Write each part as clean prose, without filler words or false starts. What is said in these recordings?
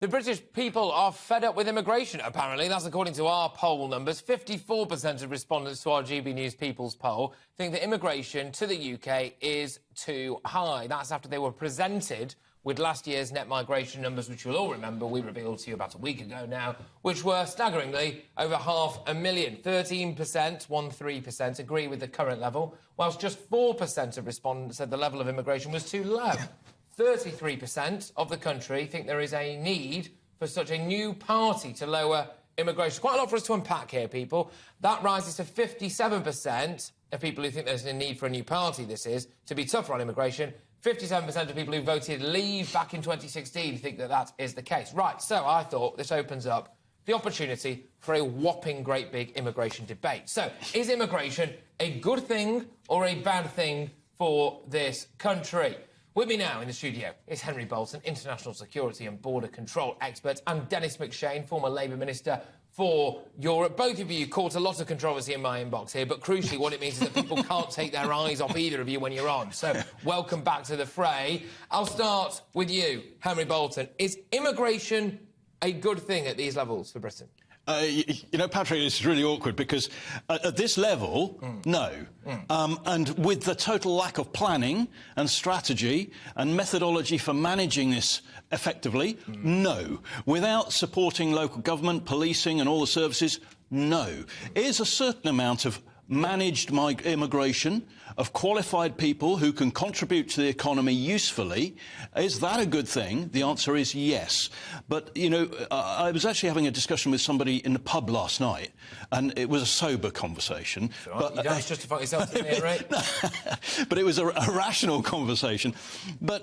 The British people are fed up with immigration, apparently. That's according to our poll numbers. 54% of respondents to our GBNews People's poll think that immigration to the UK is too high. That's after they were presented with last year's net migration numbers, which you'll all remember we revealed to you about a week ago now, which were staggeringly over 500,000. 13% agree with the current level, whilst just 4% of respondents said the level of immigration was too low. 33% of the country think there is a need for such a new party to lower immigration. Quite a lot for us to unpack here, people. That rises to 57% of people who think there's a need for a new party, this is, to be tougher on immigration. 57% of people who voted Leave back in 2016 think that that is the case. Right, so I thought this opens up the opportunity for a whopping great big immigration debate. So, is immigration a good thing or a bad thing for this country? With me now in the studio is Henry Bolton, international security and border control expert, and Dennis McShane, former Labour Minister for Europe. Both of you caught a lot of controversy in my inbox here, but crucially what it means is that people can't take their eyes off either of you when you're on. So welcome back to the fray. I'll start with you, Henry Bolton. Is immigration a good thing at these levels for Britain? You know, Patrick, it's really awkward because at this level, no. And with the total lack of planning and strategy and methodology for managing this effectively, no. Without supporting local government, policing and all the services, no. Is a certain amount of managed immigration, of qualified people who can contribute to the economy usefully, is that a good thing? The answer is yes. But, you know, I was actually having a discussion with somebody in the pub last night, and it was a sober conversation. But you don't justify yourself to me, right? But it was a rational conversation. But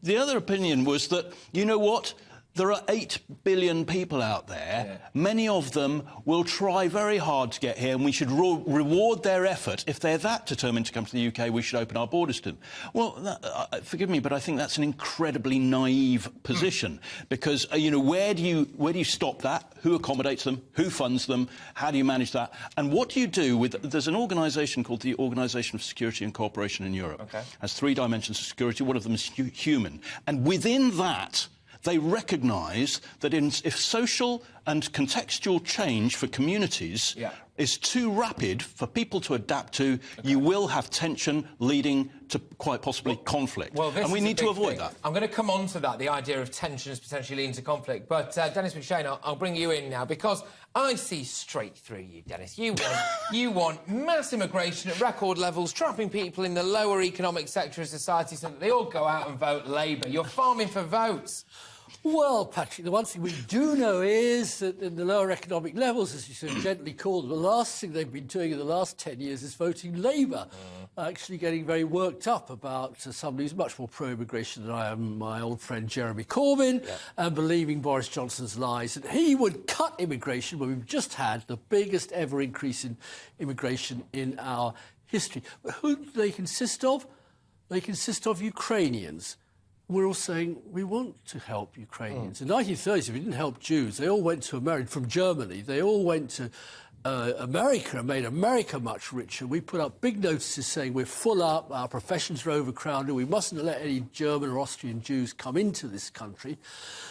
the other opinion was that, you know what? There are 8 billion people out there. Yeah. Many of them will try very hard to get here, and we should reward their effort. If they're that determined to come to the UK, we should open our borders to them. Well, forgive me, but I think that's an incredibly naive position because, you know, where do you stop that? Who accommodates them? Who funds them? How do you manage that? And what do you do with... There's an organisation called the Organisation for Security and Cooperation in Europe. Okay. It has 3 dimensions of security. One of them is human. And within that... they recognise that if social and contextual change for communities is too rapid for people to adapt to, you will have tension leading to quite possibly conflict. Well, and we need to avoid that. I'm going to come on to that, the idea of tensions potentially leading to conflict. But, Dennis McShane, I'll bring you in now, because I see straight through you, Dennis. You want mass immigration at record levels, trapping people in the lower economic sector of society so that they all go out and vote Labour. You're farming for votes. Well, Patrick, the one thing we do know is that in the lower economic levels, as you so gently call them, the last thing they've been doing in the last 10 years is voting Labour, actually getting very worked up about somebody who's much more pro-immigration than I am, my old friend Jeremy Corbyn, and believing Boris Johnson's lies, that he would cut immigration when we've just had the biggest ever increase in immigration in our history. But who do they consist of? They consist of Ukrainians. We're all saying we want to help Ukrainians. In the 1930s, we didn't help Jews. They all went to America, from Germany. They all went to America and made America much richer. We put up big notices saying we're full up, our professions are overcrowded, we mustn't let any German or Austrian Jews come into this country.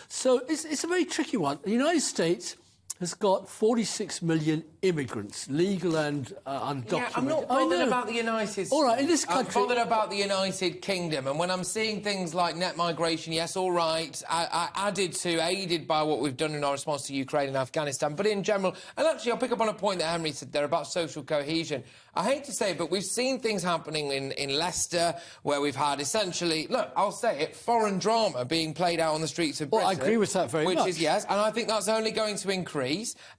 So it's a very tricky one. The United States has got 46 million immigrants, legal and undocumented. Yeah, I'm not bothered about the United States. All right, in this country... I'm bothered about the United Kingdom. And when I'm seeing things like net migration, yes, all right, aided by what we've done in our response to Ukraine and Afghanistan, but in general... And actually, I'll pick up on a point that Henry said there about social cohesion. I hate to say it, but we've seen things happening in Leicester where we've had essentially... Look, I'll say it, foreign drama being played out on the streets of Britain. Well, I agree with that very much. Which is, yes, and I think that's only going to increase.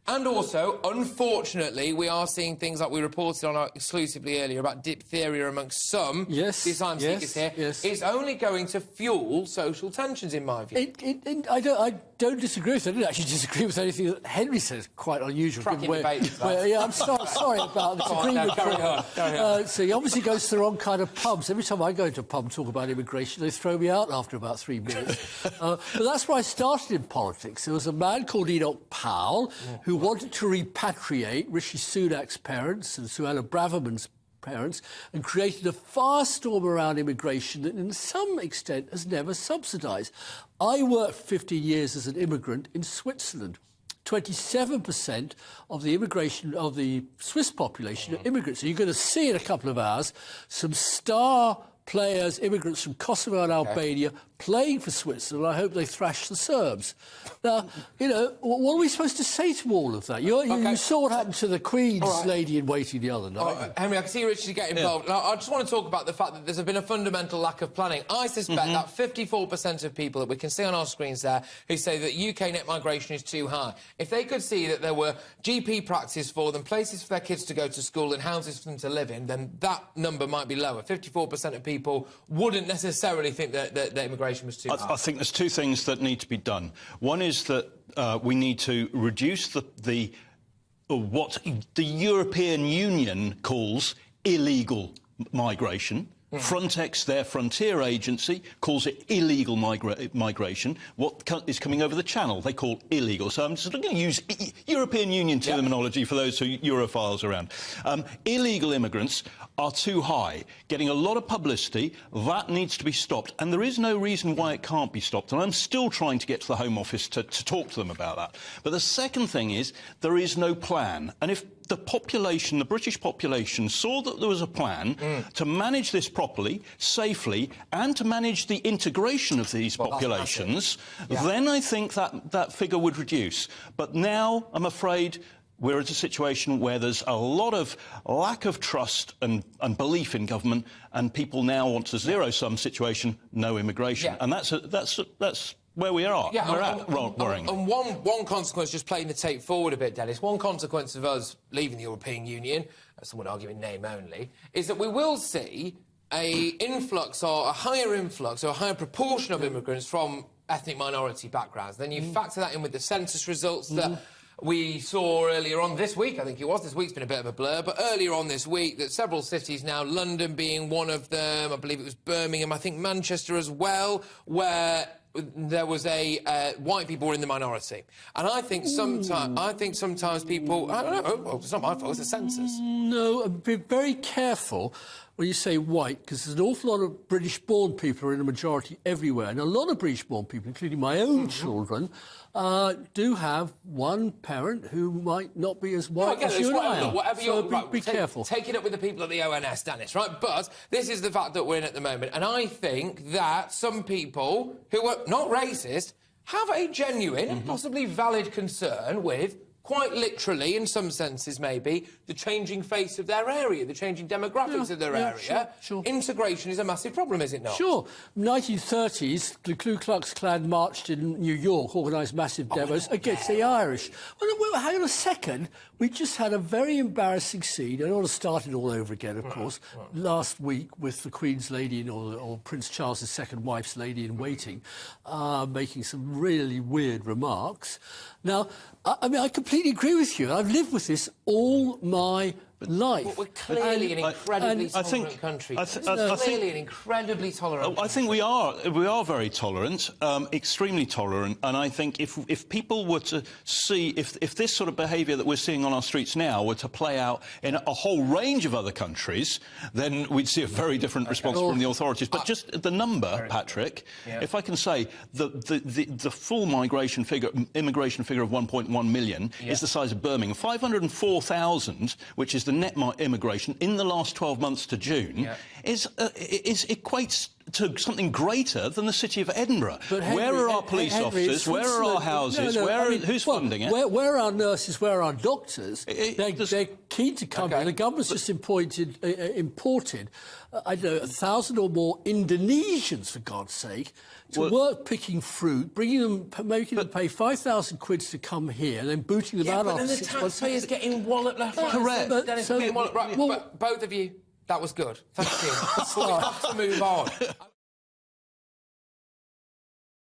And also, unfortunately, we are seeing things like we reported on exclusively earlier about diphtheria amongst some asylum seekers here. Yes. It's only going to fuel social tensions, in my view. I don't disagree with it. I didn't actually disagree with anything that Henry says. Quite unusual. Yeah, I'm sorry about this agreement. So he obviously goes to the wrong kind of pubs. Every time I go to a pub and talk about immigration, they throw me out after about 3 minutes. But that's where I started in politics. There was a man called Enoch Powell who wanted to repatriate Rishi Sunak's parents and Suella Braverman's parents and created a firestorm around immigration that, in some extent, has never subsidised. I worked 15 years as an immigrant in Switzerland. 27% of the immigration of the Swiss population are immigrants. So you're going to see in a couple of hours some star players, immigrants from Kosovo and Albania, playing for Switzerland. I hope they thrash the Serbs. Now, you know, what are we supposed to say to all of that? You saw what happened to the Queen's lady in waiting the other night. Henry, I can see Richard get involved. Now, I just want to talk about the fact that there's been a fundamental lack of planning. I suspect that 54% of people that we can see on our screens there who say that UK net migration is too high, if they could see that there were GP practices for them, places for their kids to go to school and houses for them to live in, then that number might be lower. 54% of people wouldn't necessarily think that immigration was too high. I think there's two things that need to be done. One is that we need to reduce what the European Union calls illegal migration. Frontex, their frontier agency, calls it illegal migration. What is coming over the channel, they call illegal. So I'm just going to use European Union terminology for those Europhiles around. Illegal immigrants are too high, getting a lot of publicity. That needs to be stopped, and there is no reason why it can't be stopped. And I'm still trying to get to the Home Office to talk to them about that. But the second thing is there is no plan. And if the population, the British population, saw that there was a plan to manage this properly, safely, and to manage the integration of these populations, then I think that figure would reduce. But now, I'm afraid, we're at a situation where there's a lot of lack of trust and belief in government, and people now want a zero-sum situation, no immigration. And that's where we are. We're at worrying. And one consequence, just playing the tape forward a bit, Dennis, one consequence of us leaving the European Union, someone arguing name only, is that we will see a higher influx or a higher proportion of immigrants from ethnic minority backgrounds. Then you factor that in with the census results that we saw earlier on this week, I think it was. This week's been a bit of a blur, but earlier on this week that several cities now, London being one of them, I believe it was Birmingham, I think Manchester as well, where there was white people were in the minority. And I think sometimes people, I don't know, well, it's not my fault, it's the census. No, be very careful when you say white, because there's an awful lot of British-born people are in a majority everywhere, and a lot of British-born people, including my own children, do have one parent who might not be as white as you and I are. Whatever so be careful. Take it up with the people at the ONS, Dennis, right? But this is the fact that we're in at the moment, and I think that some people who are not racist have a genuine and possibly valid concern with, quite literally, in some senses maybe, the changing face of their area, the changing demographics of their area. Sure. Integration is a massive problem, is it not? Sure. 1930s, the Ku Klux Klan marched in New York, organised massive demos against the Irish. Well, hang on a second. We just had a very embarrassing scene. I don't want to start it all over again, of course, last week with the Queen's lady or Prince Charles' second wife's lady in waiting, making some really weird remarks. Now, I mean, I completely agree with you. I've lived with this all my life. But we're clearly an incredibly tolerant country. Clearly an incredibly tolerant country. I think we are very tolerant, extremely tolerant, and I think if people were to see, if this sort of behaviour that we're seeing on our streets now were to play out in a whole range of other countries, then we'd see a very different response from the authorities. But just the number, Patrick, if I can say, the full immigration figure of 1.1 million is the size of Birmingham. 504,000, which is the net immigration in the last 12 months to June, equates to something greater than the city of Edinburgh. But Henry, where are our police officers? Where are our houses? Who's funding it? Where are our nurses? Where are our doctors? They're keen to come here. The government's just imported, I don't know, 1,000 or more Indonesians, for God's sake, to work picking fruit, bringing them, making them pay 5,000 quid to come here, and then booting them out after 6 months. But then the taxpayers getting walloped left, right. Correct. But both of you, that was good. Thank you. But we have to move on.